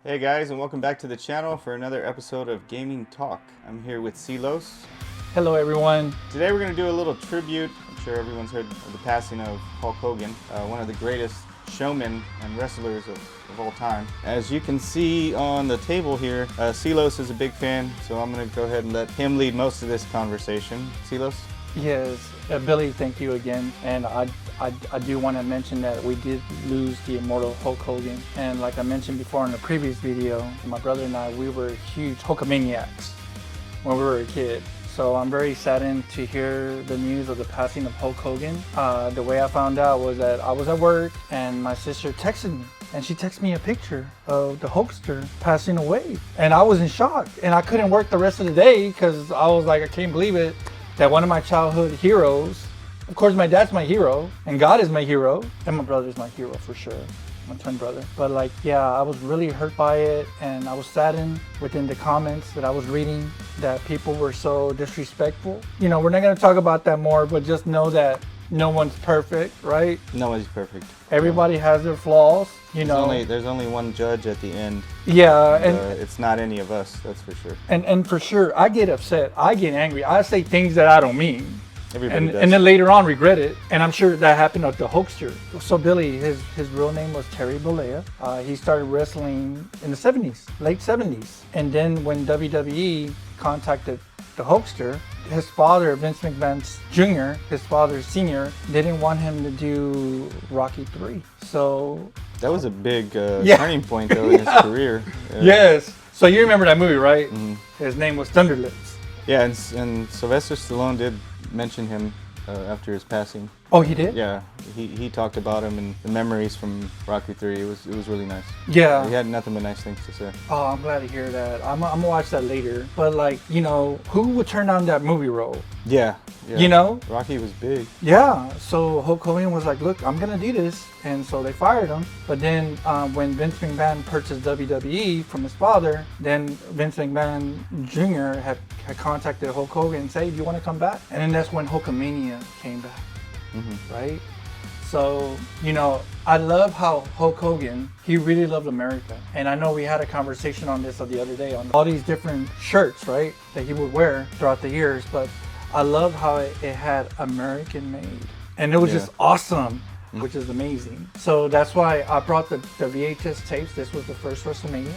Hey guys, and welcome back to the channel for another episode of Gaming Talk. I'm here with Silos. Hello everyone. Today we're going to do a little tribute. I'm sure everyone's heard of the passing of Hulk Hogan, one of the greatest showmen and wrestlers of all time. As you can see on the table here, Silos is a big fan, so I'm going to go ahead and let him lead most of this conversation. Silos? Yes, Billy, thank you again. And I do want to mention that we did lose the immortal Hulk Hogan. And like I mentioned before in the previous video, my brother and I, we were huge Hulkamaniacs when we were a kid. So I'm very saddened to hear the news of the passing of Hulk Hogan. The way I found out was that I was at work and my sister texted me. And she texted me a picture of the Hulkster passing away. And I was in shock. And I couldn't work the rest of the day because I was like, I can't believe it. That one of my childhood heroes, of course my dad's my hero, and God is my hero, and my brother's my hero for sure, my twin brother. But like, yeah, I was really hurt by it, and I was saddened within the comments that I was reading that people were so disrespectful. You know, we're not gonna talk about that more, but just know that no one's perfect, right? No one's perfect. Everybody has their flaws, you know. There's only one judge at the end. Yeah, and it's not any of us, that's for sure. And for sure, I get upset, I get angry, I say things that I don't mean. Everybody does. And then later on regret it, and I'm sure that happened at the Hulkster. So Billy, his real name was Terry Bollea. He started wrestling in the 70s, late 70s. And then when WWE contacted the Hulkster, his father, Vince McMahon Jr., his father Sr., didn't want him to do Rocky 3. So that was a big turning point though in his career. Yes. So you remember that movie, right? Mm-hmm. His name was Thunderlips. Yeah, and Sylvester Stallone did mention him after his passing. Oh, he did? Yeah, he talked about him and the memories from Rocky 3. It was really nice. Yeah. He had nothing but nice things to say. Oh, I'm glad to hear that. I'm gonna watch that later. But like, you know, who would turn down that movie role? Yeah. You know? Rocky was big. Yeah. So Hulk Hogan was like, look, I'm gonna do this. And so they fired him. But then when Vince McMahon purchased WWE from his father, then Vince McMahon Jr. had contacted Hulk Hogan and said, hey, do you want to come back? And then that's when Hulkamania came back. Mm-hmm. Right? So, you know, I love how Hulk Hogan, he really loved America. And I know we had a conversation on this the other day on all these different shirts, right, that he would wear throughout the years. But I love how it had American made. And it was just awesome, which is amazing. So that's why I brought the VHS tapes. This was the first WrestleMania.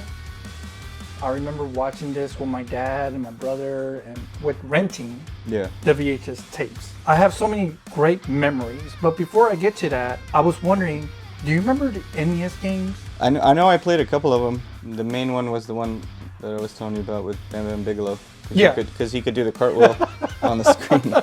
I remember watching this with my dad and my brother and with renting the VHS tapes. I have so many great memories, but before I get to that, I was wondering, do you remember the NES games? I know I played a couple of them. The main one was the one that I was telling you about with Bam Bam Bigelow. Because he could do the cartwheel on the screen.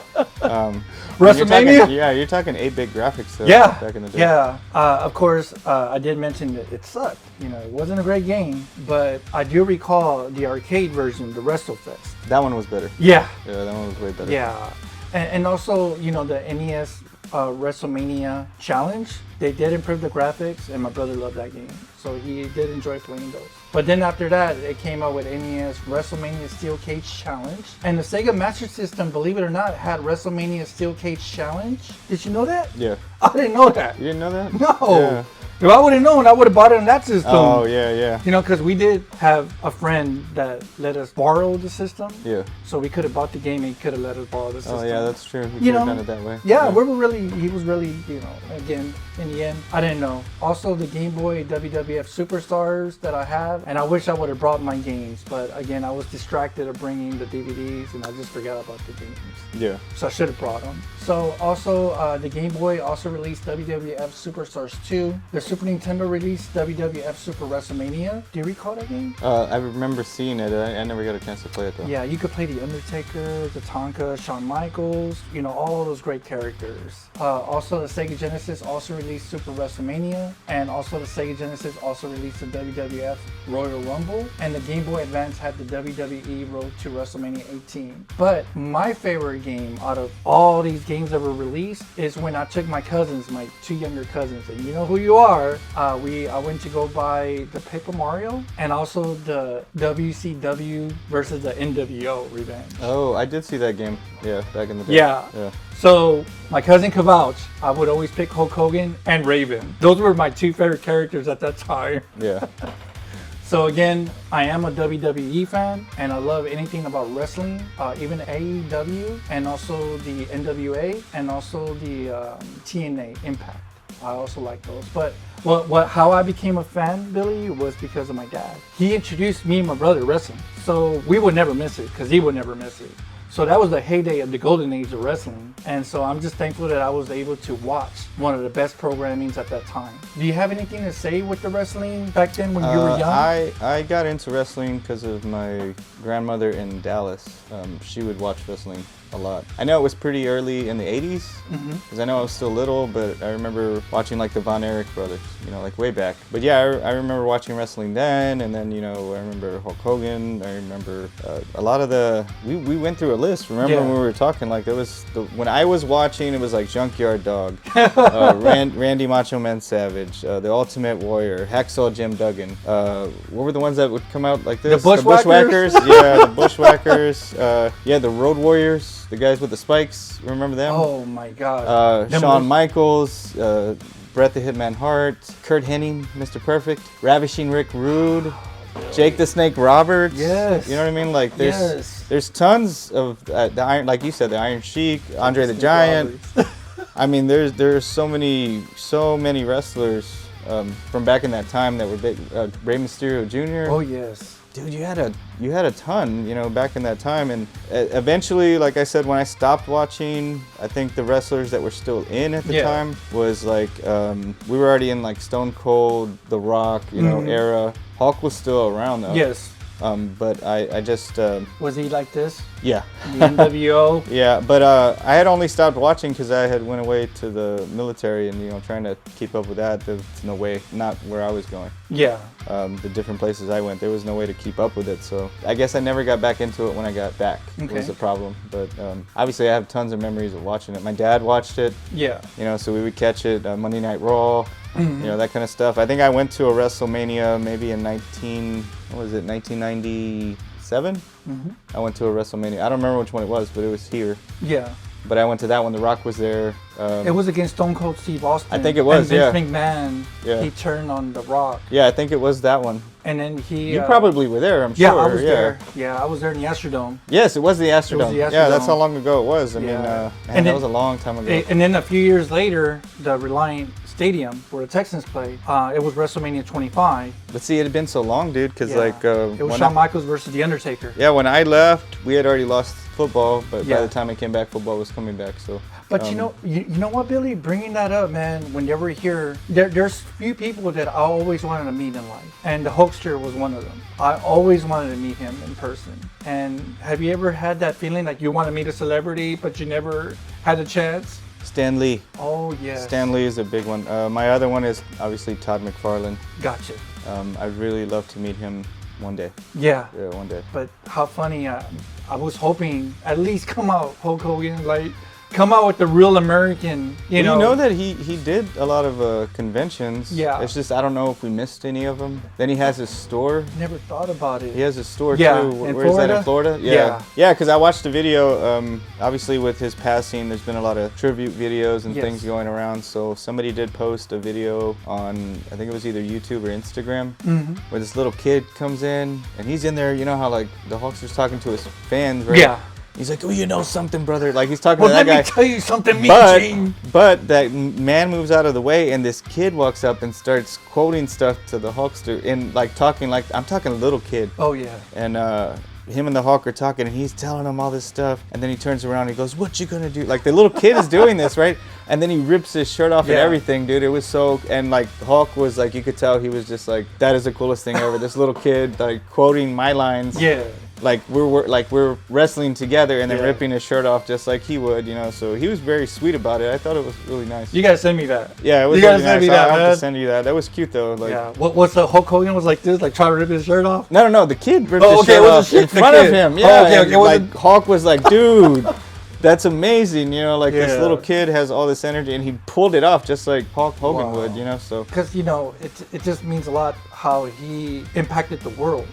WrestleMania? You're talking 8-bit graphics though, back in the day. Yeah, of course, I did mention that it sucked. You know, it wasn't a great game, but I do recall the arcade version, the WrestleFest. That one was better. Yeah. Yeah, that one was way better. Yeah, and also, you know, the NES WrestleMania Challenge, they did improve the graphics, and my brother loved that game. So he did enjoy playing those. But then after that, it came out with NES WrestleMania Steel Cage Challenge. And the Sega Master System, believe it or not, had WrestleMania Steel Cage Challenge. Did you know that? Yeah. I didn't know that. You didn't know that? No. Yeah. If I would have known, I would have bought it on that system. Oh, yeah. You know, because we did have a friend that let us borrow the system. Yeah. So we could have bought the game and he could have let us borrow the system. Oh, yeah, that's true. You know, could have done it that way. Yeah, he was really, you know, again, in the end, I didn't know. Also, the Game Boy WWF Superstars that I have, and I wish I would have brought my games, but again, I was distracted of bringing the DVDs and I just forgot about the games. Yeah. So I should have brought them. So also, the Game Boy also released WWF Superstars 2. The Super Nintendo released WWF Super WrestleMania. Do you recall that game? I remember seeing it. I never got a chance to play it though. Yeah, you could play The Undertaker, the Tonka, Shawn Michaels, you know, all those great characters. Also, the Sega Genesis also released Super WrestleMania, and also the Sega Genesis also released the WWF Royal Rumble, and the Game Boy Advance had the WWE Road to WrestleMania 18. But my favorite game out of all these games that were released is when I took my cousins, my two younger cousins, and you know who you are. I went to go buy the Paper Mario and also the WCW versus the NWO Revenge. Oh, I did see that game. Yeah, back in the day. Yeah. So my cousin could vouch, I would always pick Hulk Hogan and Raven. Those were my two favorite characters at that time. Yeah. So again, I am a WWE fan, and I love anything about wrestling, even AEW, and also the NWA, and also the TNA Impact. I also like those. But how I became a fan, Billy, was because of my dad. He introduced me and my brother to wrestling, so we would never miss it because he would never miss it. So that was the heyday of the golden age of wrestling. And so I'm just thankful that I was able to watch one of the best programmings at that time. Do you have anything to say with the wrestling back then when you were young? I got into wrestling because of my grandmother in Dallas. She would watch wrestling a lot. I know it was pretty early in the 80s, because I know I was still little, but I remember watching like the Von Erich brothers, you know, like way back. But yeah, I remember watching wrestling then, and then, you know, I remember Hulk Hogan. I remember a lot of the, we went through a list. Remember when we were talking, like there was, when I was watching, it was like Junkyard Dog, Randy Macho Man Savage, The Ultimate Warrior, Hacksaw Jim Duggan. What were the ones that would come out like this? The Bushwhackers? Yeah, the Bushwhackers. Yeah, the Road Warriors. The guys with the spikes, remember them? Oh my God. Shawn Michaels, Bret the Hitman Hart, Kurt Hennig, Mr. Perfect, Ravishing Rick Rude, Jake the Snake Roberts. Yes. You know what I mean? Like there's tons of the Iron, like you said, the Iron Sheik, Andre the Giant. I mean, there's so many wrestlers from back in that time that were big. Rey Mysterio Jr. Oh yes. Dude, you had a ton, you know, back in that time, and eventually, like I said, when I stopped watching, I think the wrestlers that were still in at the time was like we were already in like Stone Cold, The Rock, you know, era. Hulk was still around though. Yes. But I just was he like this? Yeah. The NWO. Yeah, but I had only stopped watching because I had went away to the military, and you know, trying to keep up with that. There's no way, not where I was going. Yeah. The different places I went, there was no way to keep up with it. So I guess I never got back into it when I got back. Okay. Was the problem. But obviously I have tons of memories of watching it. My dad watched it. Yeah. You know, so we would catch it Monday Night Raw. You know, that kind of stuff. I think I went to a WrestleMania maybe in 1997. I went to a WrestleMania. I don't remember which one it was, but it was here. Yeah. But I went to that one. The Rock was there. It was against Stone Cold Steve Austin. I think it was, and Vince McMahon, he turned on The Rock. Yeah, I think it was that one. And then he... You probably were there, I'm sure. Yeah, I was there. Yeah, I was there in the Astrodome. Yes, it was the Astrodome. Yeah, that's how long ago it was. I mean, and that was a long time ago. And then a few years later, the Reliant Stadium, where the Texans played, it was WrestleMania 25. But see, it had been so long, dude, because like... it was Shawn Michaels versus The Undertaker. Yeah, when I left, we had already lost football, but by the time I came back, football was coming back, so... But you know what, Billy? Bringing that up, man. Whenever you hear, there's few people that I always wanted to meet in life, and the Hulkster was one of them. I always wanted to meet him in person. And have you ever had that feeling like you want to meet a celebrity, but you never had a chance? Stan Lee. Oh yes. Stan Lee is a big one. My other one is obviously Todd McFarlane. Gotcha. I'd really love to meet him one day. Yeah. Yeah, one day. But how funny! I was hoping at least come out Hulk Hogan, like come out with the real American. You know that he did a lot of conventions. Yeah. It's just I don't know if we missed any of them. Then he has his store. Never thought about it. He has his store too. Where is that, in Florida? Yeah. Yeah, because I watched the video. Obviously, with his passing, there's been a lot of tribute videos and things going around. So somebody did post a video on, I think it was either YouTube or Instagram, where this little kid comes in and he's in there. You know how like the Hulkster's talking to his fans, right? Yeah. He's like, oh, you know something, brother. Like he's talking to that guy. Let me tell you something, but that man moves out of the way, and this kid walks up and starts quoting stuff to the Hulkster, and like talking like I'm talking a little kid. Oh yeah. And him and the Hulk are talking, and he's telling him all this stuff, and then he turns around and he goes, "What you gonna do?" Like the little kid is doing this, right? And then he rips his shirt off and everything, dude. It was so, and like Hulk was like, you could tell he was just like, that is the coolest thing ever. This little kid like quoting my lines. Yeah. Like we're wrestling together and then ripping his shirt off just like he would, you know. So he was very sweet about it. I thought it was really nice. You gotta send me that. Yeah, it was. You really gotta send nice. me that, I'll man. have to send you that. That was cute though. Like, yeah. What's the Hulk Hogan was like this, like trying to rip his shirt off? No. The kid ripped his shirt off in front of him. Yeah. Okay. Like Hulk was like, dude. That's amazing, you know, like this little kid has all this energy and he pulled it off just like Hulk Hogan would, you know, so. Because, you know, it just means a lot how he impacted the world.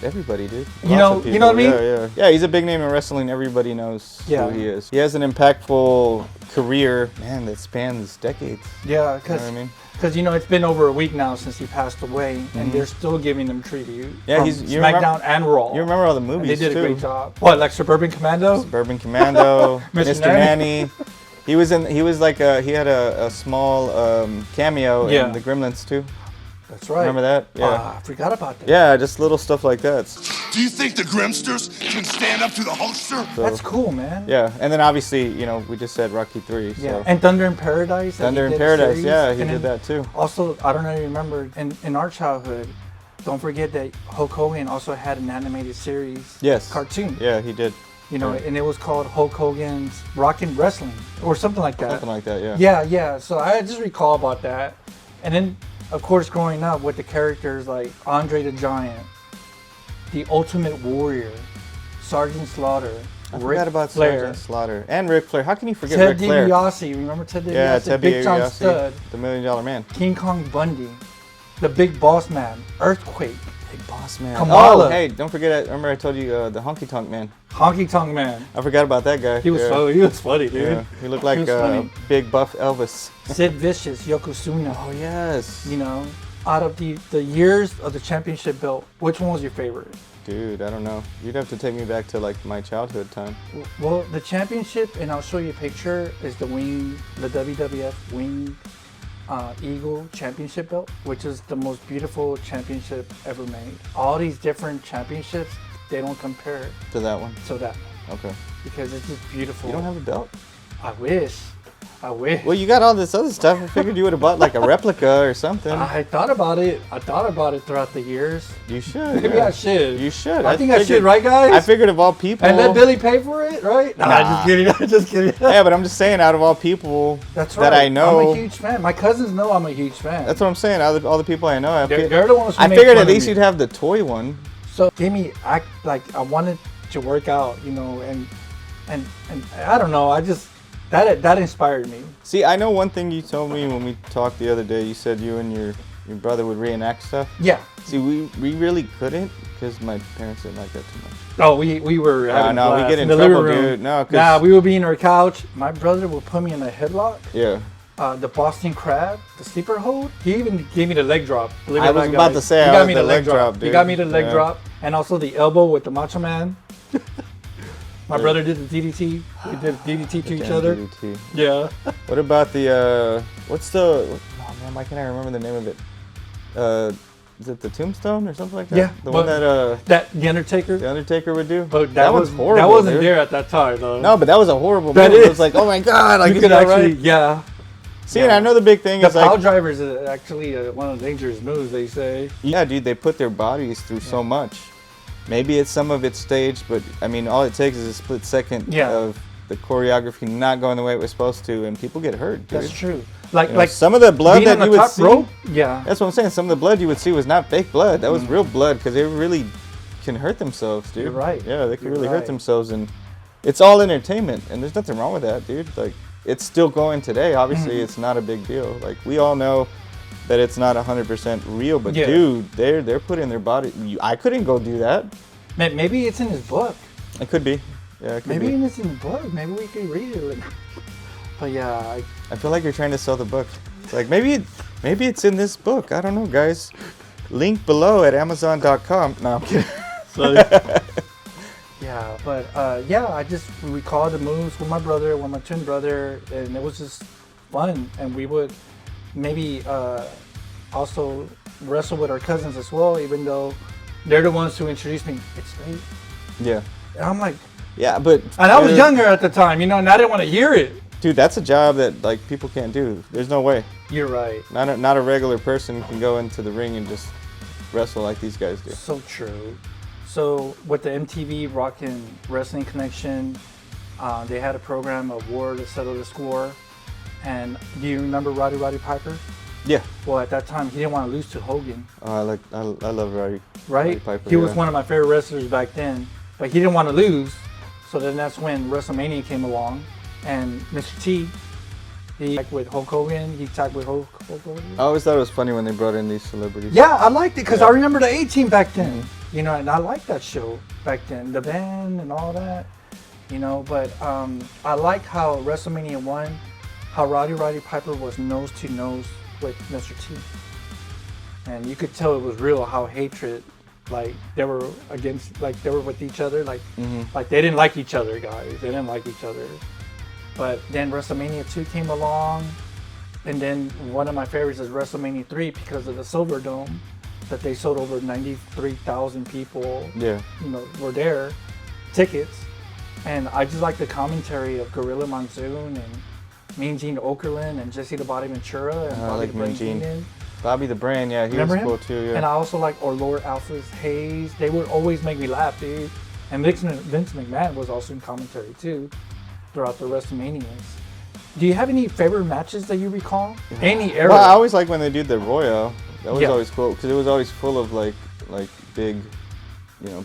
Everybody, dude. You know what I mean? Yeah, he's a big name in wrestling. Everybody knows who he is. He has an impactful career, man, that spans decades. Yeah, You know what I mean? because it's been over a week now since he passed away, and they're still giving him tribute. Yeah, from you SmackDown and Raw. You remember all the And movies they did too. a great job. What, like Suburban Commando? Suburban Commando, Mr. Mr. Nanny. He was he had a small cameo Yeah. in the Gremlins too. That's right. Remember that? Yeah. I forgot about that. Yeah, just little stuff like that. Do you think the Grimsters can stand up to the Hulkster? So, That's cool, man. yeah, and then obviously, we just said Rocky 3. Yeah, So. and Thunder in Paradise. that Thunder he in did a Paradise, series. yeah, he And did then that too. Also, I don't know if you remember, in our childhood, don't forget that Hulk Hogan also had an animated series. Yes. Cartoon. Yeah, he did. And it was called Hulk Hogan's Rockin' Wrestling or something like that. Something like that, yeah. Yeah. So I just recall about that. And then, of course, growing up with the characters like Andre the Giant, the Ultimate Warrior, Sergeant Slaughter, I forgot about Flair, Sergeant Slaughter. And Ric Flair. How can you forget Ted Ric Flair? DiBiase. Remember Ted DiBiase? Yeah, Ted Big John DiBiase, Studd, the $1 Million Man. King Kong Bundy, the Big Boss Man, Earthquake, Big Boss Man. Kamala. Oh, hey, don't forget, remember I told you the Honky Tonk Man. Honky Tonk Man. I forgot about that guy. He was funny. He was funny, dude. Yeah, he looked like was funny. big buff Elvis. Sid Vicious, Yokozuna. Oh, yes. Out of the years of the championship belt, which one was your favorite? Dude, I don't know. You'd have to take me back to like my childhood time. Well, the championship, and I'll show you a picture, is the WWF Wing Eagle Championship belt, which is the most beautiful championship ever made. All these different championships, they don't compare To that one. to that Okay. because it's just beautiful. You don't have a belt? I wish. Well, you got all this other stuff. I figured you would have bought like a replica or something. I thought about it. throughout the years. You should. Maybe yeah. I should. You should. I think I should, right, guys? I figured of all people. And let Billy pay for it, right? Nah, just kidding. Just kidding. Yeah, but I'm just saying, out of all people That's right. that I know, I'm a huge fan. My cousins know I'm a huge fan. that's what I'm saying. Out of all the people I know, They're the ones who I make figured fun at of least me. you'd have the toy one. So gave me I wanted to work out, and I don't know. I just that inspired me. See, I know one thing you told me when we talked the other day. You said you and your brother would reenact stuff. Yeah. See, we really couldn't because my parents didn't like that too much. Oh, we were having No, a we blast get in the trouble, living room. dude. No, 'cause- Nah, we would be in our couch. My brother would put me in a headlock. Yeah. The Boston Crab, the sleeper hold. He even gave me the leg drop. Believe it I or was not, about guys. to say, He I got was me the the leg drop, He dude. got me the leg Yeah. drop, and also the elbow with the Macho Man. My brother did the DDT. We did DDT to each Damn other. DDT. Yeah. What about the oh man, why can't I remember the name of it? Is it the Tombstone or something like that? Yeah, The one but- that The Undertaker. the Undertaker would do. But that was horrible. That wasn't dude. there at that time, though. No, but that was a horrible That move. It is. was like, oh my god, like you is could that actually, right? yeah. See, and I know the big thing The is pile like, drivers is actually one of the dangerous moves, they say. yeah, dude, they put their bodies through so much. Maybe it's some of it's staged, but I mean, all it takes is a split second Yeah. of the choreography not going the way it was supposed to, and people get hurt, dude. That's true. Like, You know, some of the blood being that on the you would top see. rope. Yeah. That's what I'm saying. Some of the blood you would see was not fake blood. That was Mm-hmm. real blood because they really can hurt themselves, dude. You're right. Yeah, they can You're really right. hurt themselves, and it's all entertainment, and there's nothing wrong with that, dude. Like, it's still going today. Obviously, Mm-hmm. it's not a big deal. Like, we all know that it's not 100% real, but Yeah. dude, they're putting their body. I couldn't go do that. Maybe it's in his book. It could be. Yeah, it could Maybe be. it's in the book. Maybe we could read it. But yeah, I feel like you're trying to sell the book. It's like maybe it's in this book. I don't know, guys. Link below at Amazon.com. No, I'm kidding. yeah, but I just recall the moves with my brother, with my twin brother, and it was just fun. And we would maybe also wrestle with our cousins as well, even though they're the ones who introduced me. It's late. Yeah. And I'm like, Yeah, but and I was younger at the time, and I didn't want to hear it. dude, that's a job that like people can't do. There's no way. You're right. Not a regular person can go into the ring and just wrestle like these guys do. So true. So with the MTV Rockin' Wrestling Connection, they had a program of War to Settle the Score. And do you remember Roddy Piper? Yeah. Well, at that time, he didn't want to lose to Hogan, I love Roddy. right? Roddy Piper, He was yeah. one of my favorite wrestlers back then, but he didn't want to lose. So then that's when WrestleMania came along, and Mr. T, he tagged with Hulk Hogan. He tagged with Hulk Hogan. I always thought it was funny when they brought in these celebrities. Yeah, I liked it because Yeah. I remember the A-Team back then. Mm-hmm. And I liked that show back then, the band and all that. you know. But I like how WrestleMania 1, how Roddy Piper was nose to nose with Mr. T. And you could tell it was real how hatred, like they were against, like they were with each other, like like they didn't like each other, guys. They didn't like each other. But then WrestleMania 2 came along, and then one of my favorites is WrestleMania 3 because of the Silver Dome, that they sold over 93,000 people. Yeah. You know, were there, tickets, and I just like the commentary of Gorilla Monsoon and Mean Gene Okerlund and Jesse the Body Ventura and I Bobby like the Brain Mean Gene. Heenan. Bobby the Brain, yeah, he Remember was him? cool too. Yeah. And I also like Lord Alphys Hayes. They would always make me laugh, dude. And Vince McMahon was also in commentary too, throughout the WrestleManias. Do you have any favorite matches that you recall? Any era? Well, I always like when they did the Royal. That was Yeah. always cool because it was always full of like big,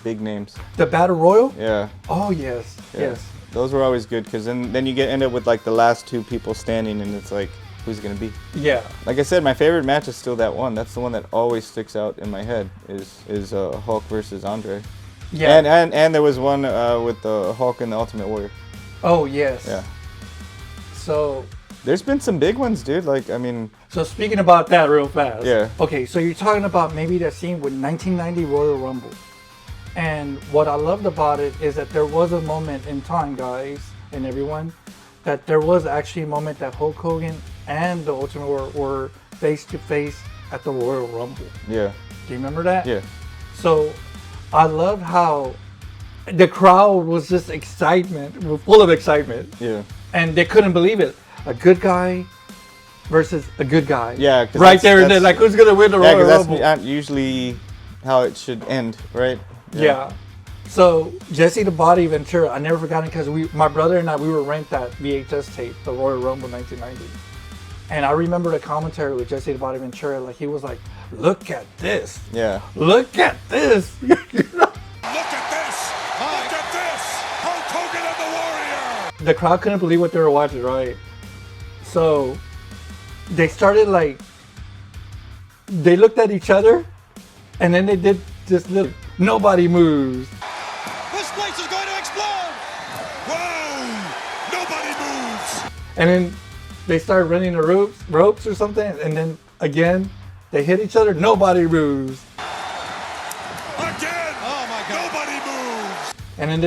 big names. The Battle Royal? Yeah. Oh yes, Yeah. yes. Those were always good because then you end up with like the last two people standing and it's like, who's it gonna be? Yeah. Like I said, my favorite match is still that one. That's the one that always sticks out in my head is Hulk versus Andre. Yeah. And there was one with the Hulk and the Ultimate Warrior. Oh yes. Yeah. So There's been some big ones, dude. Like, I mean, So speaking about that real fast. Yeah. Okay, so you're talking about maybe that scene with 1990 Royal Rumble. And what I loved about it is that there was a moment in time, guys, and everyone, that there was actually a moment that Hulk Hogan and the Ultimate Warrior were face to face at the Royal Rumble. yeah, Do you remember that? yeah, So I love how the crowd was just full of excitement. yeah. And they couldn't believe it. A good guy versus a good guy. Yeah, 'cause right there and that's- then, like, who's gonna win the Yeah, Royal because Rumble? that's usually how it should end, right? Yeah. So Jesse the Body Ventura, I never forgot it because my brother and I, we were rent that VHS tape, the Royal Rumble 1990. And I remember the commentary with Jesse the Body Ventura, like he was like, "Look at this, Yeah. look at this." Look at this! Look at this! Hulk Hogan and the Warrior! The crowd couldn't believe what they were watching, right? So they started like, they looked at each other, and then they did this little, nobody moves. This place is going to explode! Whoa! Nobody moves! And then they started running the ropes or something, and then again, they hit each other, nobody moves. Again! Oh my God! Nobody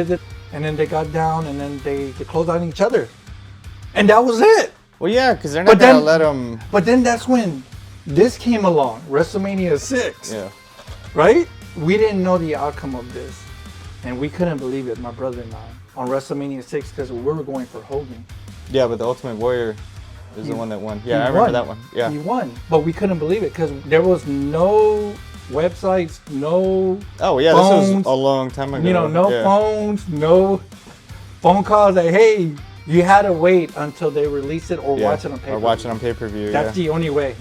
moves! And then they got down, and then they closed on each other. And that was it. Well, yeah, because they're not But gonna then- let them. But then that's when this came along, WrestleMania 6. Yeah. Right? We didn't know the outcome of this. And we couldn't believe it, my brother and I, on WrestleMania 6 because we were going for Hogan. Yeah, but the Ultimate Warrior is the one that won. Yeah, He I remember won. that one. Yeah. He won. But we couldn't believe it because there was no websites, no Oh yeah, this phones, was a long time ago. you know, no yeah. phones, no phone calls that, hey, you had to wait until they released it or Yeah. watch it on pay-per-view. Or watch it on pay-per-view. That's yeah. the only way.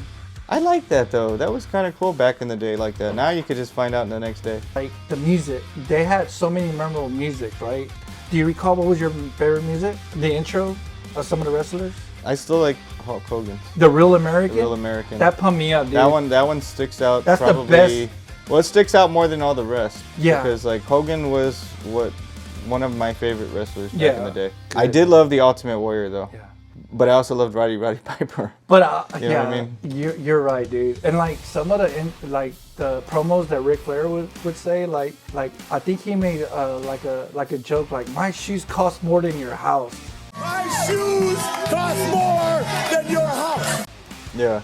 I like that though. That was kind of cool back in the day, like that. Now you could just find out the next day. Like the music, they had so many memorable music, right? Do you recall what was your favorite music? The intro of some of the wrestlers? I still like Hulk Hogan. The Real American? Real American. That pumped me up, dude. That one sticks out. That's the probably, best. Well, it sticks out more than all the rest. Yeah. Because like Hogan was one of my favorite wrestlers back in Yeah. the day. Good. I did love the Ultimate Warrior though. Yeah. But I also loved Roddy Piper. But You know yeah, what I mean? you're right, dude. And like some of the promos that Ric Flair would say, like I think he made like a joke like, my shoes cost more than your house. My shoes cost more than your house! Yeah.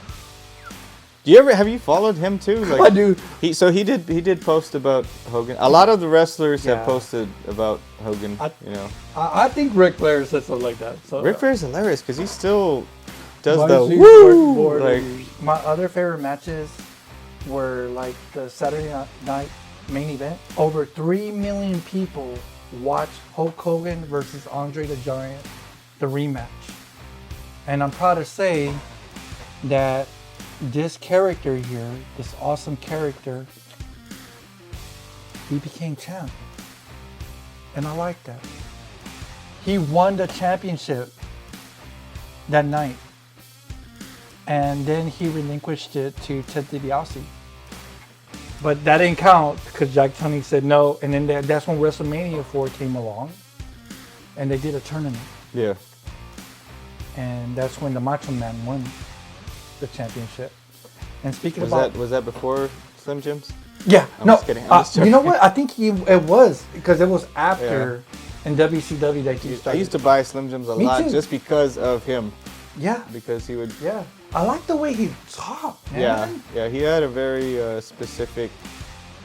Have you followed him too? Like, I do. He did post about Hogan. A lot of the wrestlers Yeah. have posted about Hogan. You know, I think Ric Flair said something like that. So Ric Flair's hilarious because he still does my the shoes woo. more Like, than- my other favorite matches were like the Saturday night main event. Over 3 million people watched Hulk Hogan versus Andre the Giant, the rematch. And I'm proud to say that this character here, this awesome character, he became champ. And I like that. He won the championship that night. And then he relinquished it to Ted DiBiase. But that didn't count because Jack Tunney said no. And then that's when WrestleMania 4 came along. and they did a tournament. Yeah. And that's when the Macho Man won the championship. And speaking Was about... that before Slim Jims? Yeah. I'm just kidding. I'm just you know what? I think it was, because it was after in WCW that he I started. used to buy Slim Jims a Me lot too. just because of him. Yeah. Because he would... Yeah. I like the way he talked, man. Yeah. He had a very specific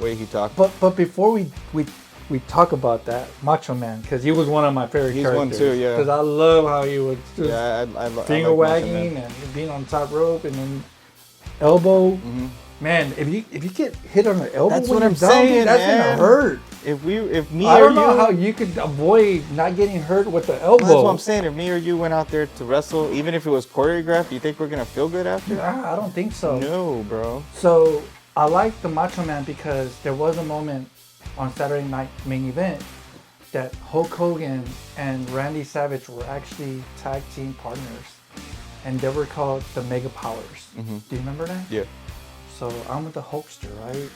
way he talked. But before we talk about that, Macho Man, because he was one of my favorite characters. He's one too, yeah. Because I love how he would just I finger like Macho wagging Man. and being on the top rope and then elbow. Mm-hmm. Man, if you get hit on the elbow, That's when what I'm you're down, saying, that's man. gonna hurt. If me I or don't know you, how you could avoid not getting hurt with the elbow. that's what I'm saying. If me or you went out there to wrestle, even if it was choreographed, you think we're gonna feel good after? Nah, I don't think so. No, bro. So I like the Macho Man because there was a moment on Saturday Night Main Event that Hulk Hogan and Randy Savage were actually tag team partners, and they were called the Mega Powers. Mm-hmm. Do you remember that? Yeah. So I'm with the Hulkster, right?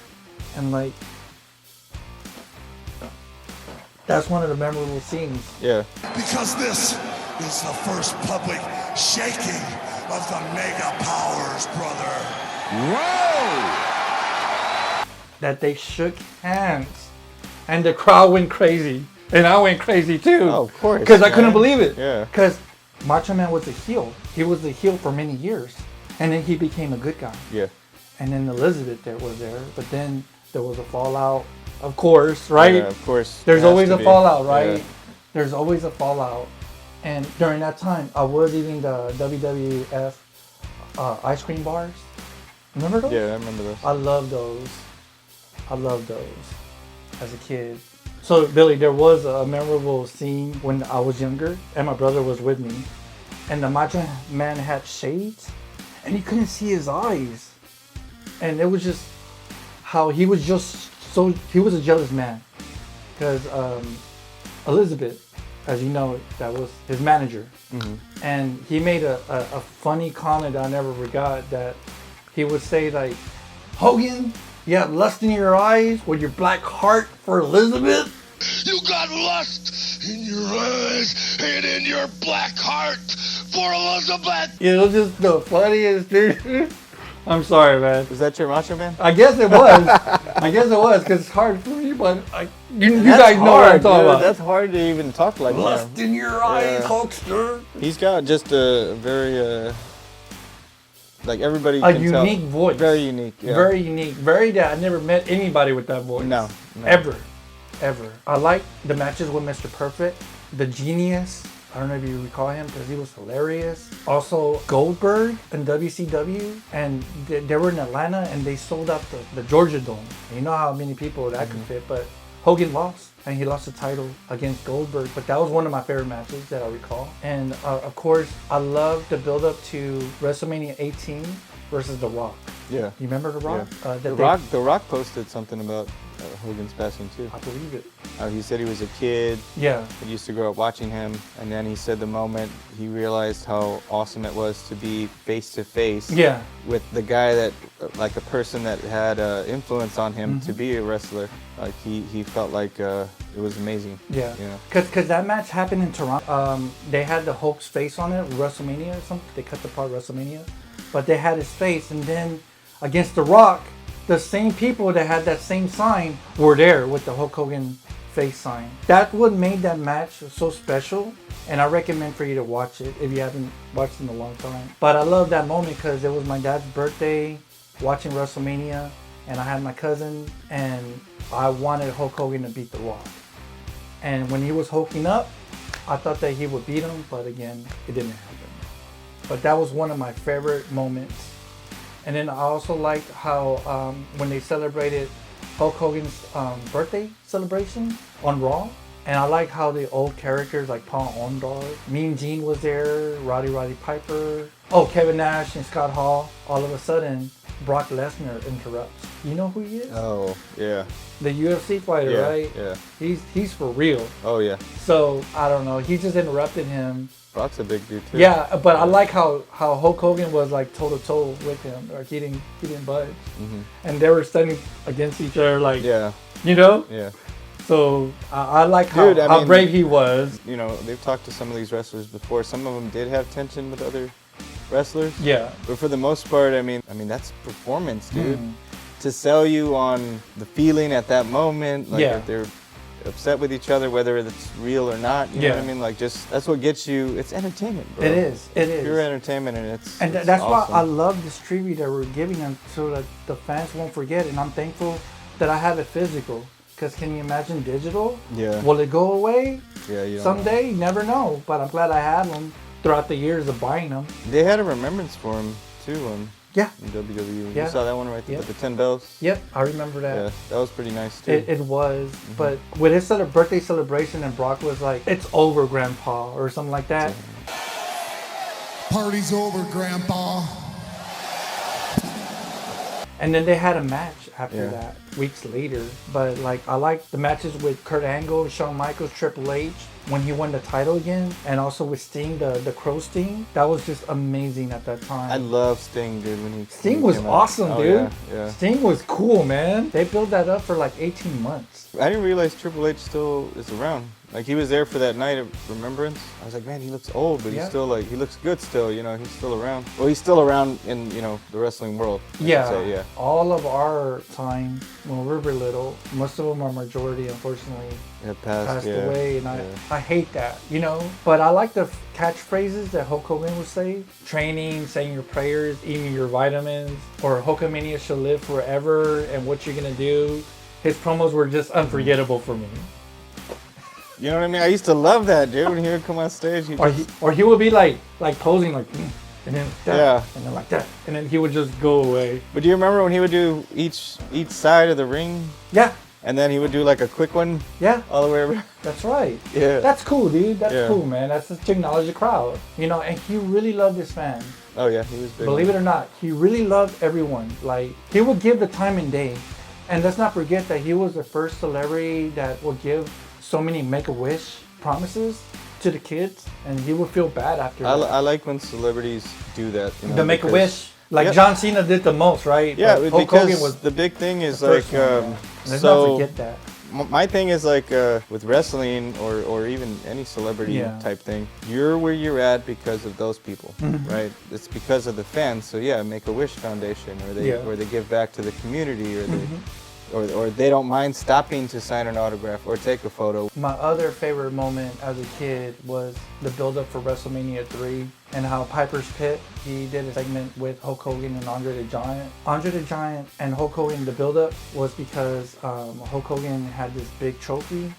And like, that's one of the memorable scenes. Yeah. Because this is the first public shaking of the Mega Powers, brother. Whoa! That they shook hands, and the crowd went crazy, and I went crazy too. Oh, of course. Because I couldn't man. believe it. Yeah. Because Macho Man was a heel. He was a heel for many years, and then he became a good guy. Yeah. And then Elizabeth was there, but then there was a fallout, of course, right? Yeah, of course. There's It has always to a be. fallout, right? Yeah. There's always a fallout. And during that time, I was eating the WWF ice cream bars. Remember those? Yeah, I remember those. I love those. I love those as a kid. So, Billy, there was a memorable scene when I was younger and my brother was with me. And the Macho Man had shades and you couldn't see his eyes. And it was just how he was just so, he was a jealous man. Because Elizabeth, as you know, that was his manager. Mm-hmm. And he made a funny comment I never forgot, that he would say like, Hogan, you have lust in your eyes with your black heart for Elizabeth? You got lust in your eyes and in your black heart for Elizabeth. It was just the funniest dude. I'm sorry, man. Was that your Macho Man? I guess it was. I guess it was, because it's hard for me, but you That's guys know what I'm hard, talking dude. about. That's hard to even talk like Lust that. in your eyes, Yeah. Hulkster. He's got just a very, like everybody A can tell. unique voice. Very unique. Yeah. Very unique. Very that I never met anybody with that voice. No. Ever. I like the matches with Mr. Perfect, the Genius. I don't know if you recall him because he was hilarious. Also Goldberg in WCW, and they were in Atlanta and they sold out the Georgia Dome. And you know how many people that could fit, but Hogan lost and he lost the title against Goldberg. But that was one of my favorite matches that I recall. And of course, I love the build up to WrestleMania 18 versus The Rock. Yeah. You remember The Rock? Yeah. The Rock posted something about Hogan's passing too. I believe it. He said he was a kid. Yeah. He used to grow up watching him, and then he said the moment he realized how awesome it was to be face to face Yeah. with the guy that, like a person that had influence on him to be a wrestler. Like he felt like it was amazing. Yeah. You know? Cause that match happened in Toronto. They had the Hulk's face on it, WrestleMania or something. They cut the part WrestleMania, but they had his face, and then against The Rock, the same people that had that same sign were there with the Hulk Hogan face sign. That's what made that match so special, and I recommend for you to watch it if you haven't watched it in a long time. But I love that moment because it was my dad's birthday, watching WrestleMania, and I had my cousin, and I wanted Hulk Hogan to beat The Rock. And when he was hulking up, I thought that he would beat him, but again, it didn't happen. But that was one of my favorite moments. And then I also liked how when they celebrated Hulk Hogan's birthday celebration on Raw. And I like how the old characters like Paul Orndorff, Mean Gene was there, Roddy Piper, Kevin Nash and Scott Hall. All of a sudden, Brock Lesnar interrupts. You know who he is? Oh yeah. The UFC fighter, Yeah, right? yeah. He's for real. Oh yeah. So I don't know. He just interrupted him. Brock's a big dude too. Yeah, but I like how Hulk Hogan was like toe to toe with him, or he didn't budge, and they were standing against each other, like Yeah. you know. Yeah. So I like how, Dude, I how mean- brave he was. You know, they've talked to some of these wrestlers before. Some of them did have tension with other wrestlers. Yeah. But for the most part, I mean that's performance, dude. Mm. To sell you on the feeling at that moment, like Yeah. if they're upset with each other, whether it's real or not, you know what I Yeah. mean? Like, just that's what gets you. It's entertainment, bro. It is. It is. Pure entertainment, and it's That's awesome. why I love this tribute that we're giving them so that the fans won't forget. And I'm thankful that I have it physical. Because can you imagine digital? Yeah. Will it go away Yeah, you don't know. someday? You never know. But I'm glad I had them throughout the years of buying them. They had a remembrance for him too Yeah. in WWE. Yeah. You saw that one right there Yeah. with the 10 bells. Yep. I remember that. Yeah, that was pretty nice too. It was. But with his birthday celebration, and Brock was like, "It's over, Grandpa," or something like that. Party's over, Grandpa. And then they had a match after Yeah. that, weeks later. But like, I like the matches with Kurt Angle, Shawn Michaels, Triple H when he won the title again, and also with Sting, the Crow Sting. That was just amazing at that time. I love Sting, dude. When he Sting was came out. awesome, Oh, dude. Yeah. Sting was cool, man. They built that up for like 18 months. I didn't realize Triple H still is around. Like, he was there for that night of remembrance. I was like, man, he looks old, but Yeah. he's still like, he looks good still, you know, he's still around. Well, he's still around in, you know, the wrestling world. I should Yeah, say, yeah. all of our time when we were little, most of them, our majority, unfortunately, It passed yeah, away, and yeah. I hate that, you know. But I like the catchphrases that Hulk Hogan would say: training, saying your prayers, eating your vitamins, or Hulkamania shall live forever, and what you're gonna do. His promos were just unforgettable for me. You know what I mean? I used to love that, dude. When he would come on stage, he Or he would be like posing like, and then that, Yeah. and then like that, and then he would just go away. But do you remember when he would do each side of the ring, Yeah, and then he would do like a quick one yeah. all the way around? That's right. Yeah. That's cool, dude. That's Yeah. cool, man. That's just to acknowledge the crowd. You know, and he really loved his fans. Oh yeah, he was big. Believe it or not, he really loved everyone. Like, he would give the time and day. And let's not forget that he was the first celebrity that would give so many Make-A-Wish promises to the kids. And he would feel bad after that. I like when celebrities do that. You know, The because- Make-A-Wish. Like Yeah. John Cena did the most, right? Yeah, But Hulk because Hogan was the big thing is the like, first one, yeah. Let's so not forget that. my thing is like with wrestling or even any celebrity Yeah. type thing, you're where you're at because of those people, Mm-hmm. right? It's because of the fans. So yeah, Make-A-Wish Foundation, or they Yeah. Mm-hmm. or they give back to the community, or they or they don't mind stopping to sign an autograph or take a photo. My other favorite moment as a kid was the build-up for WrestleMania 3 and how Piper's Pit, he did a segment with Hulk Hogan and Andre the Giant. Andre the Giant and Hulk Hogan, the build-up was because Hulk Hogan had this big trophy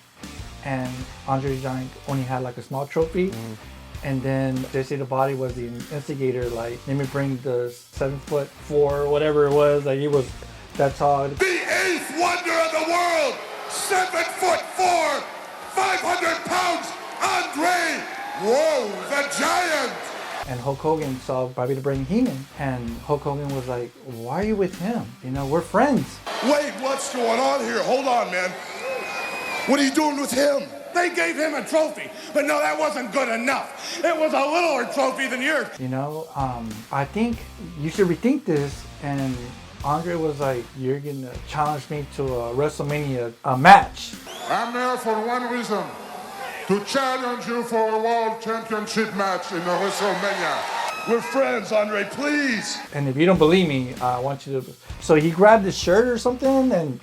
and Andre the Giant only had like a small trophy. And then Jesse the Body was the instigator, like, let me bring the 7'4" or whatever it was. Like, he was, that's all. The eighth wonder of the world, 7'4", 500 pounds, Andre, whoa, the giant. And Hulk Hogan saw Bobby the Brain Heenan, and Hulk Hogan was like, why are you with him? You know, we're friends. Wait, what's going on here? Hold on, man. What are you doing with him? They gave him a trophy, but no, that wasn't good enough. It was a littler trophy than yours. You know, I think you should rethink this. And Andre was like, you're going to challenge me to a WrestleMania match. I'm here for one reason, to challenge you for a world championship match in the WrestleMania. We're friends, Andre, please. And if you don't believe me, I want you to. So he grabbed his shirt or something and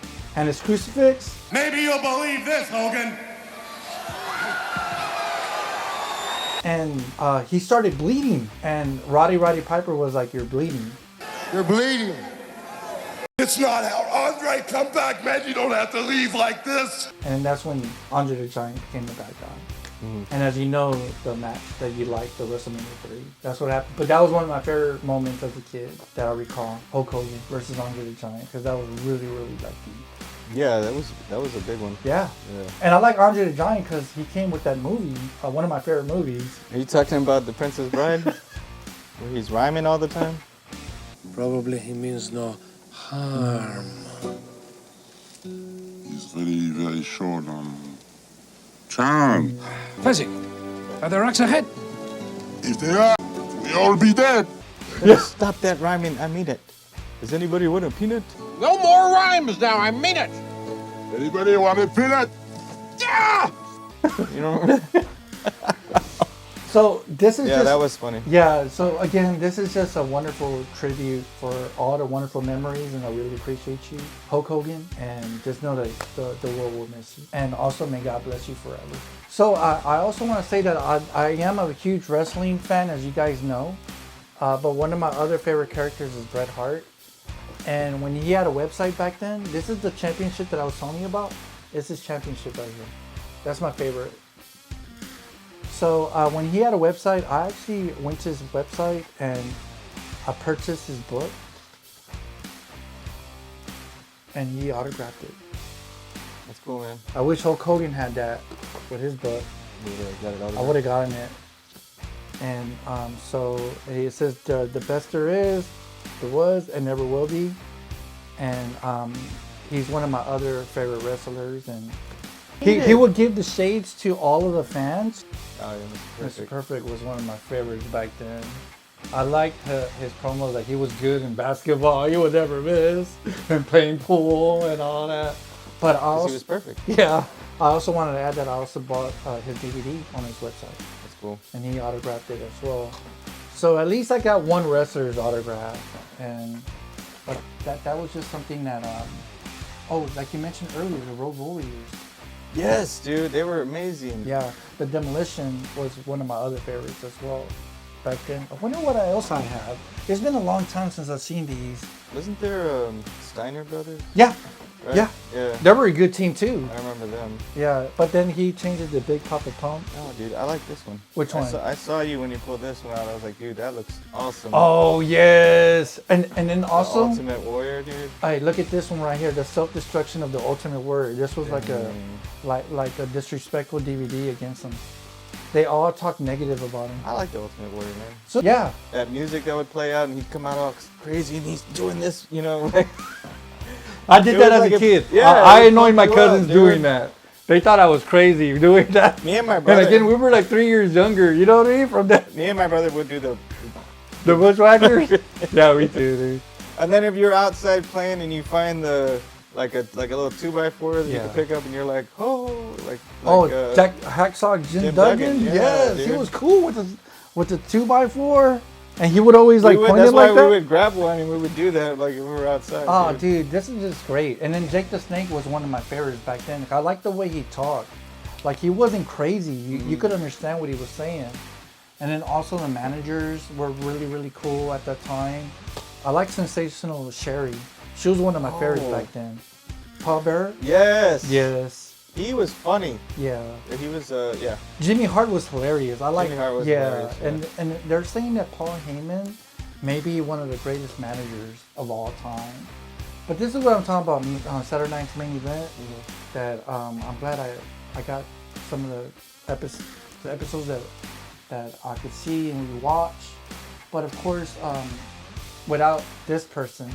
his crucifix. Maybe you'll believe this, Hogan. And he started bleeding. And Roddy Piper was like, you're bleeding. You're bleeding. It's not how. Andre, come back, man. You don't have to leave like this. And that's when Andre the Giant became the bad guy. And as you know, the match that you liked, the WrestleMania 3, that's what happened. But that was one of my favorite moments as a kid that I recall. Hulk Hogan versus Andre the Giant, because that was really, really like deep. Yeah, that was a big one. Yeah. Yeah. And I like Andre the Giant because he came with that movie, one of my favorite movies. Are you talking about The Princess Bride, where he's rhyming all the time? Probably he means no harm. He's very, very short on charm. Fezzik, are there rocks ahead? If they are, we all be dead. Stop that rhyming. I mean it. Does anybody want a peanut? No more rhymes now, I mean it. Anybody want a peanut? yeah! You don't remember that? So this is Yeah, just, that was funny. Yeah, so again, this is just a wonderful tribute for all the wonderful memories, and I really appreciate you, Hulk Hogan, and just know that the world will miss you. And also, may God bless you forever. So I also want to say that I am a huge wrestling fan, as you guys know, but one of my other favorite characters is Bret Hart. And when he had a website back then, this is the championship that I was telling you about. This is championship right here. That's my favorite. So when he had a website, I actually went to his website and I purchased his book, and he autographed it. That's cool, man. I wish Hulk Hogan had that with his book. I would have gotten it. And so it says the best there is, there was, and never will be. And he's one of my other favorite wrestlers, and he would give the shades to all of the fans. Oh, yeah, Mr. Mr. Perfect was one of my favorites back then. I liked his promos, like he was good in basketball, he would never miss, and playing pool and all that. But I also, he was perfect. Yeah, I also wanted to add that I also bought his DVD on his website. That's cool. And he autographed it as well. So at least I got one wrestler's autograph, but that was just something that like you mentioned earlier, the Road Warriors. Yes, dude, they were amazing. Yeah, the Demolition was one of my other favorites as well back then. I wonder what else I have. It's been a long time since I've seen these. Wasn't there Steiner Brothers? Yeah, Right? yeah. They were a good team too. I remember them. Yeah, but then he changed it to Big Papa Pump. Oh, dude, I like this one. Which one? I saw you when you pulled this one out. I was like, dude, that looks awesome. Oh, yes. And then also, The Ultimate Warrior, dude. hey, look at this one right here, the self-destruction of the Ultimate Warrior. This was like a disrespectful DVD against him. They all talk negative about him. I like the Ultimate Warrior, man. So yeah, That music that would play out and he'd come out all crazy and he's doing this, you know. Like, I did It that was as like a a- kid. yeah, I it annoyed my fucked you up, cousins dude. doing that. They thought I was crazy doing that. me and my brother. And again, we were like 3 years younger. You know what I mean? From that, Me and my brother would do the. the Bushwhackers. Yeah, we too, dude. And then if you're outside playing and you find like a little 2x4 that you Yeah. can pick up and you're like, oh, like Jack Hacksaw Jim Jim Duggan. Duggan, yeah, Yes, he dude. was cool with the 2x4, and he would always like point that's it why like we that. would grab one and we would do that like if we were outside. Oh, dude, this is just great. And then Jake the Snake was one of my favorites back then. Like, I liked the way he talked. Like, he wasn't crazy. You could understand what he was saying. And then also the managers were really, really cool at that time. I like Sensational Sherry. She was one of my favorites back then. Paul Bearer? Yes. Yes. He was funny. Yeah. He was yeah. Jimmy Hart was hilarious. I like. Jimmy Hart was yeah. hilarious, yeah. And they're saying that Paul Heyman may be one of the greatest managers of all time. But this is what I'm talking about on Saturday Night's Main Event. That I'm glad I got some of the episodes that I could see and we watch. But of course, without this person,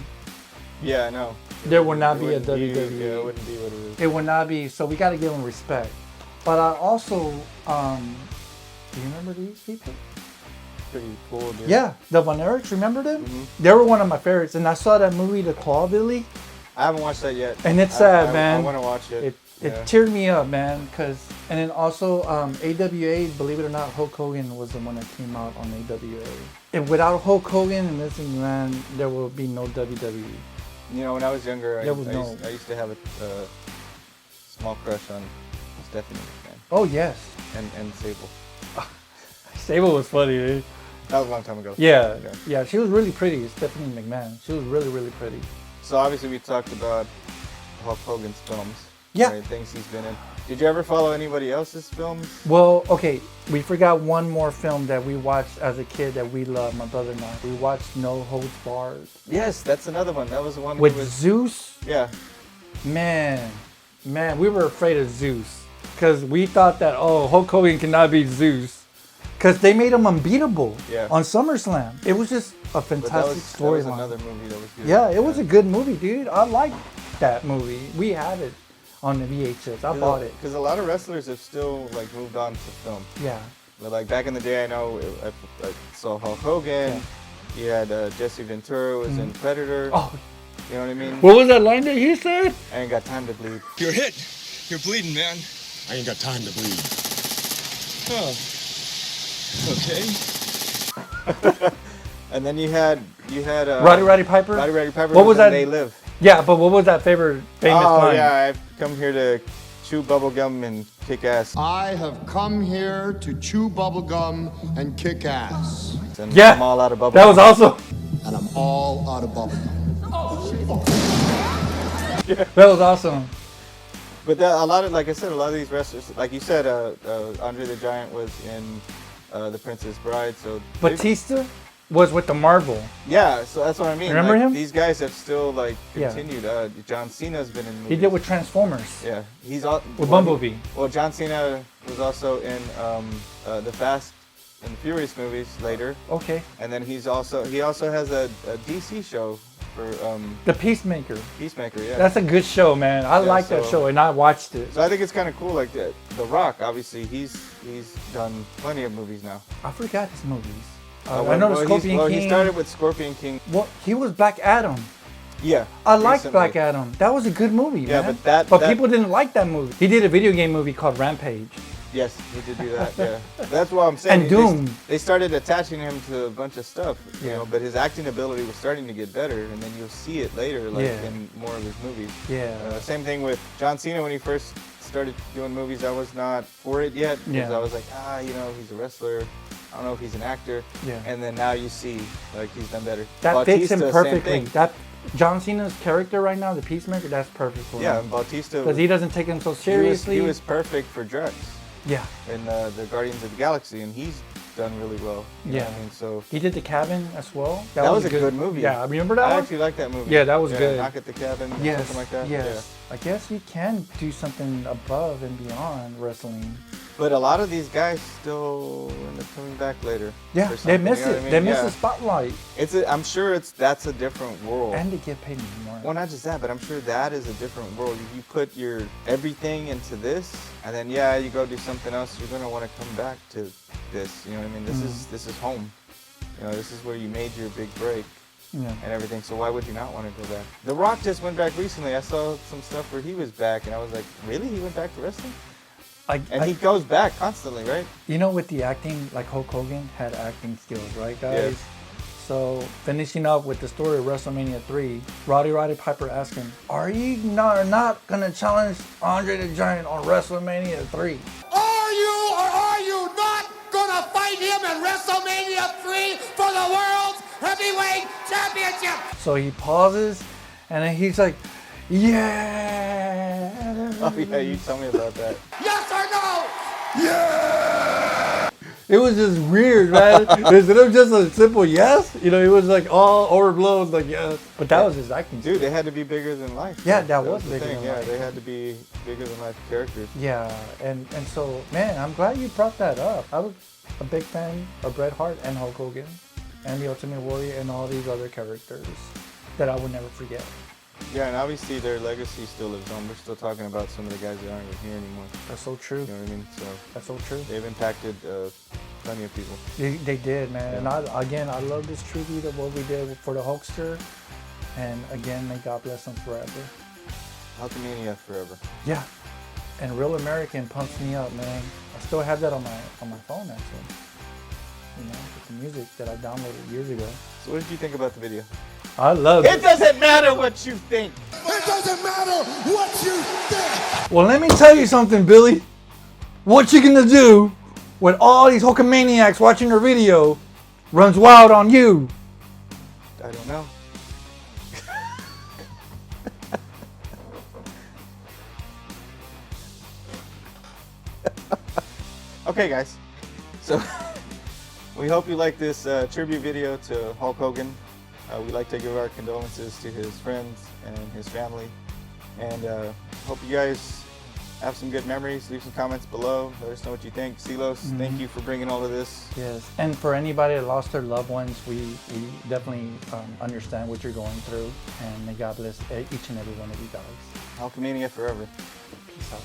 Yeah, I know. there would not It be a wouldn't be- WWE. Yeah, it wouldn't be what it is. It would not be, so we got to give them respect. But I also, do you remember these people? Pretty cool, dude. Yeah, the Von Erichs, remember them? Mm-hmm. They were one of my favorites, and I saw that movie, The Claw Billy, I haven't watched that yet. and it's sad, man. I want to watch it. It Yeah. teared me up, man, and then also AWA, believe it or not, Hulk Hogan was the one that came out on AWA. And without Hulk Hogan and this man, there will be no WWE. You know, when I was younger, I was I used to have a small crush on Stephanie McMahon Oh, yes. and Sable. Sable was funny, dude. That was a long time ago. Yeah, she was really pretty, Stephanie McMahon. She was really, really pretty. So obviously we talked about Hulk Hogan's films. Yeah. Right, things he's been in. Did you ever follow anybody else's films? Well, okay, we forgot one more film that we watched as a kid that we loved, my brother and I. We watched No Holds Barred. Yes, that's another one. That was the one With that was. Zeus? Yeah. Man, we were afraid of Zeus. Because we thought that, Hulk Hogan cannot beat Zeus. Because they made him unbeatable on SummerSlam. It was just a But fantastic that was storyline. another movie that was good. Yeah, it was a good movie, dude. I liked that movie. We have it on the VHS. I bought it. Because a lot of wrestlers have still like moved on to film. Yeah. But like back in the day, I know I saw Hulk Hogan. You had Jesse Ventura was in Predator. Oh, You know what I mean? what was that line that he said? I ain't got time to bleed. You're hit. You're bleeding, man. I ain't got time to bleed. Oh. Okay. And then you had Roddy Piper. Roddy Piper. What was that? They Live. Yeah, but what was that favorite famous line? Yeah, I've come here to chew bubblegum and kick ass. I have come here to chew bubblegum and kick ass. And Yeah, I'm all out of bubblegum. that was awesome. And I'm all out of bubblegum. That was awesome. But a lot of, like I said, a lot of these wrestlers, like you said, Andre the Giant was in The Princess Bride. So Batista was with the Marvel. yeah, so that's what I mean. Remember him? These guys have still Yeah. continued. John Cena's been in movies. He did with Transformers. Yeah, he's all With Bumblebee. Well, John Cena was also in the Fast and Furious movies later, Okay. and then he also has a DC show for The Peacemaker. Peacemaker. Yeah. That's a good show, man. I like that so- show, and I watched it. So I think it's kind of cool. Like The Rock, obviously, he's done plenty of movies now. I forgot his movies. Well, I know the Scorpion King. He started with Scorpion King. Well, he was Black Adam. Yeah. I liked recently. Black Adam. That was a good movie, Yeah, man. but that- people didn't like that movie. He did a video game movie called Rampage. Yes, he did do that. Yeah, that's what I'm saying. And Doom. They started attaching him to a bunch of stuff, you Yeah. know. But his acting ability was starting to get better, and then you'll see it later, like Yeah. in more of his movies. Yeah. Same thing with John Cena when he first started doing movies. I was not for it yet because Yeah. I was like, you know, he's a wrestler. I don't know if he's an actor. Yeah. And then now you see, like, he's done better. That fits him Bautista, same perfectly. thing. That John Cena's character right now, the Peacemaker, that's perfect for Yeah, him. and Bautista. Because he doesn't take him so seriously. He was perfect for Drax Yeah. in the Guardians of the Galaxy, and he's done really well. You know Yeah. what I mean, so He did The Cabin as well. that was a good movie. Yeah, I remember that I one? actually like that movie. Yeah, that was good. Knock at the Cabin, Yes, something like that. yes. I guess you can do something above and beyond wrestling. But a lot of these guys still end up coming back later. Yeah, for they something, miss you know it. what I mean? They miss Yeah. the spotlight. I'm sure that's a different world. And they get paid more. Well, not just that, but I'm sure that is a different world. If you put your everything into this, and then you go do something else, you're gonna want to come back to this. You know what I mean? This is home. You know, this is where you made your big break Yeah. and everything. So why would you not want to go back? The Rock just went back recently. I saw some stuff where he was back, and I was like, really? He went back to wrestling? And he goes back constantly, right? You know, with the acting, like Hulk Hogan had acting skills, right, guys? Yes. So, finishing up with the story of WrestleMania 3, Roddy Piper asked him, are you not going to challenge Andre the Giant on WrestleMania 3? Are you or are you not gonna fight him at WrestleMania 3 for the World Heavyweight Championship? So he pauses, and then he's like, yeah. Oh yeah, you tell me about that. Yes or no? It was just weird, man. Instead of just a simple yes, you know, it was like all overblown, like yes. But that was his acting. Dude, they had to be bigger than life. Yeah, though. that was the bigger thing. than Yeah, life. they had to be bigger than life characters. Yeah, and so, man, I'm glad you brought that up. I was a big fan of Bret Hart and Hulk Hogan and the Ultimate Warrior and all these other characters that I would never forget. Yeah, and obviously their legacy still lives on. We're still talking about some of the guys that aren't even here anymore. That's so true. You know what I mean? So That's so true. they've impacted plenty of people. They did, man. And I love this tribute of what we did for the Hulkster. And again, may God bless them forever. Hulkamania forever. Yeah. And Real American pumps me up, man. I still have that on my phone, actually. You know, with the music that I downloaded years ago. So what did you think about the video? I love it. It doesn't matter what you think. It doesn't matter what you think. Well, let me tell you something, Billy. What you gonna do when all these Hulkamaniacs watching your video runs wild on you? I don't know. Okay, guys. So we hope you like this tribute video to Hulk Hogan. We'd like to give our condolences to his friends and his family. And hope you guys have some good memories. Leave some comments below. Let us know what you think. Silos, thank you for bringing all of this. Yes. And for anybody that lost their loved ones, we definitely understand what you're going through. And may God bless each and every one of you guys. Hulkamania forever. Peace out.